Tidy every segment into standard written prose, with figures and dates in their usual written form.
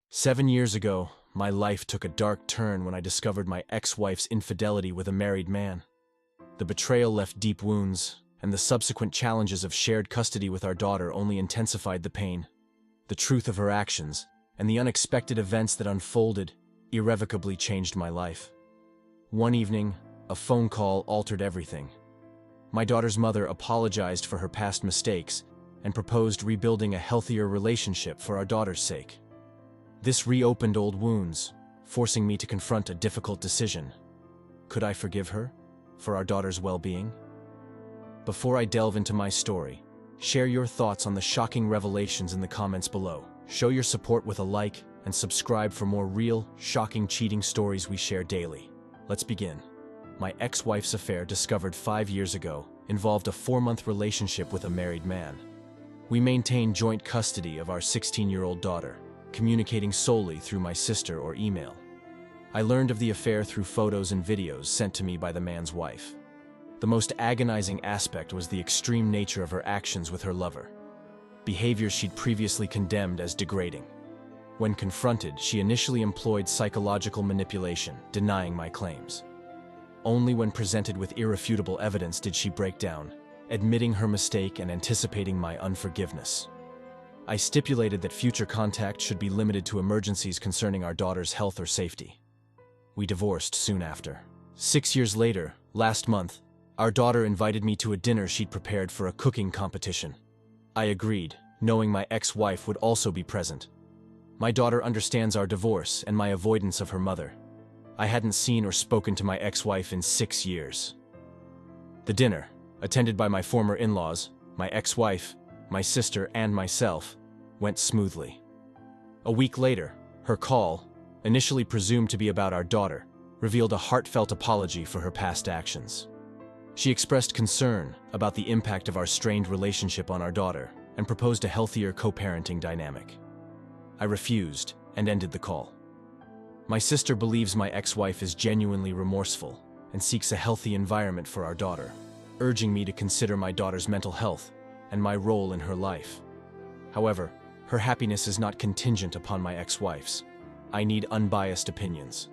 7 years ago, my life took a dark turn when I discovered my ex-wife's infidelity with a married man. The betrayal left deep wounds, and the subsequent challenges of shared custody with our daughter only intensified the pain. The truth of her actions, and the unexpected events that unfolded, irrevocably changed my life. One evening, a phone call altered everything. My daughter's mother apologized for her past mistakes and proposed rebuilding a healthier relationship for our daughter's sake. This reopened old wounds, forcing me to confront a difficult decision. Could I forgive her for our daughter's well-being? Before I delve into my story, share your thoughts on the shocking revelations in the comments below. Show your support with a like and subscribe for more real, shocking cheating stories we share daily. Let's begin. My ex-wife's affair, discovered 5 years ago, involved a 4-month relationship with a married man. We maintained joint custody of our 16-year-old daughter, communicating solely through my sister or email. I learned of the affair through photos and videos sent to me by the man's wife. The most agonizing aspect was the extreme nature of her actions with her lover, behaviors she'd previously condemned as degrading. When confronted, she initially employed psychological manipulation, denying my claims. Only when presented with irrefutable evidence did she break down, admitting her mistake and anticipating my unforgiveness. I stipulated that future contact should be limited to emergencies concerning our daughter's health or safety. We divorced soon after. 6 years later, last month, our daughter invited me to a dinner she'd prepared for a cooking competition. I agreed, knowing my ex-wife would also be present. My daughter understands our divorce and my avoidance of her mother. I hadn't seen or spoken to my ex-wife in 6 years. The dinner, attended by my former in-laws, my ex-wife, my sister, and myself, went smoothly. A week later, her call, initially presumed to be about our daughter, revealed a heartfelt apology for her past actions. She expressed concern about the impact of our strained relationship on our daughter and proposed a healthier co-parenting dynamic. I refused and ended the call. My sister believes my ex-wife is genuinely remorseful and seeks a healthy environment for our daughter, urging me to consider my daughter's mental health and my role in her life. However, her happiness is not contingent upon my ex-wife's. I need unbiased opinions.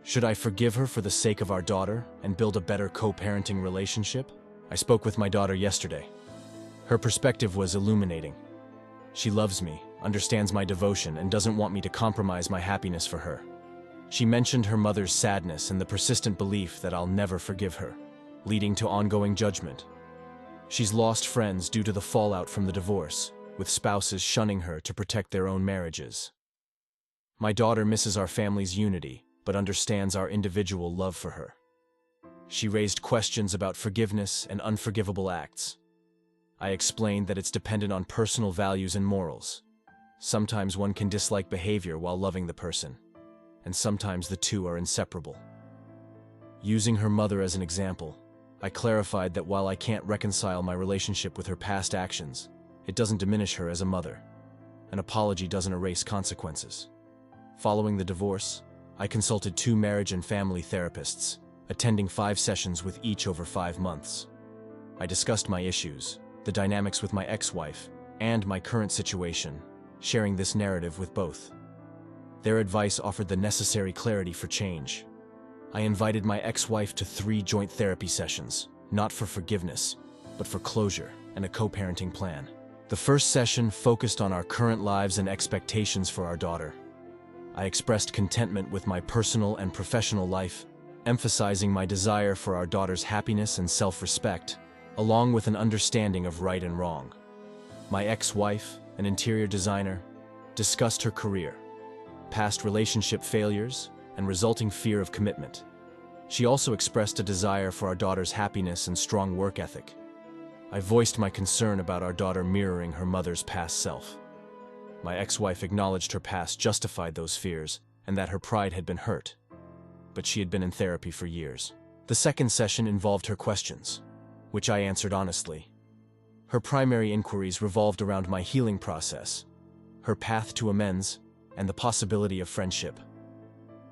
Should I forgive her for the sake of our daughter and build a better co-parenting relationship? I spoke with my daughter yesterday. Her perspective was illuminating. She loves me, understands my devotion, and doesn't want me to compromise my happiness for her. She mentioned her mother's sadness and the persistent belief that I'll never forgive her, leading to ongoing judgment. She's lost friends due to the fallout from the divorce, with spouses shunning her to protect their own marriages. My daughter misses our family's unity, but understands our individual love for her. She raised questions about forgiveness and unforgivable acts. I explained that it's dependent on personal values and morals. Sometimes one can dislike behavior while loving the person, and sometimes the two are inseparable. Using her mother as an example, I clarified that while I can't reconcile my relationship with her past actions, it doesn't diminish her as a mother. An apology doesn't erase consequences. Following the divorce, I consulted 2 marriage and family therapists, attending 5 sessions with each over 5 months. I discussed my issues, the dynamics with my ex-wife, and my current situation, sharing this narrative with both. Their advice offered the necessary clarity for change. I invited my ex-wife to 3 joint therapy sessions, not for forgiveness, but for closure and a co-parenting plan. The first session focused on our current lives and expectations for our daughter. I expressed contentment with my personal and professional life, emphasizing my desire for our daughter's happiness and self-respect, along with an understanding of right and wrong. My ex-wife, an interior designer, discussed her career, past relationship failures, and resulting fear of commitment. She also expressed a desire for our daughter's happiness and strong work ethic. I voiced my concern about our daughter mirroring her mother's past self. My ex-wife acknowledged her past justified those fears and that her pride had been hurt, but she had been in therapy for years. The second session involved her questions, which I answered honestly. Her primary inquiries revolved around my healing process, her path to amends, and the possibility of friendship.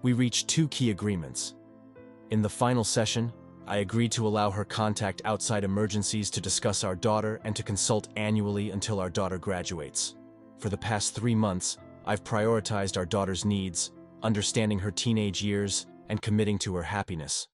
We reached 2 key agreements. In the final session, I agreed to allow her contact outside emergencies to discuss our daughter and to consult annually until our daughter graduates. For the past 3 months, I've prioritized our daughter's needs, understanding her teenage years, and committing to her happiness.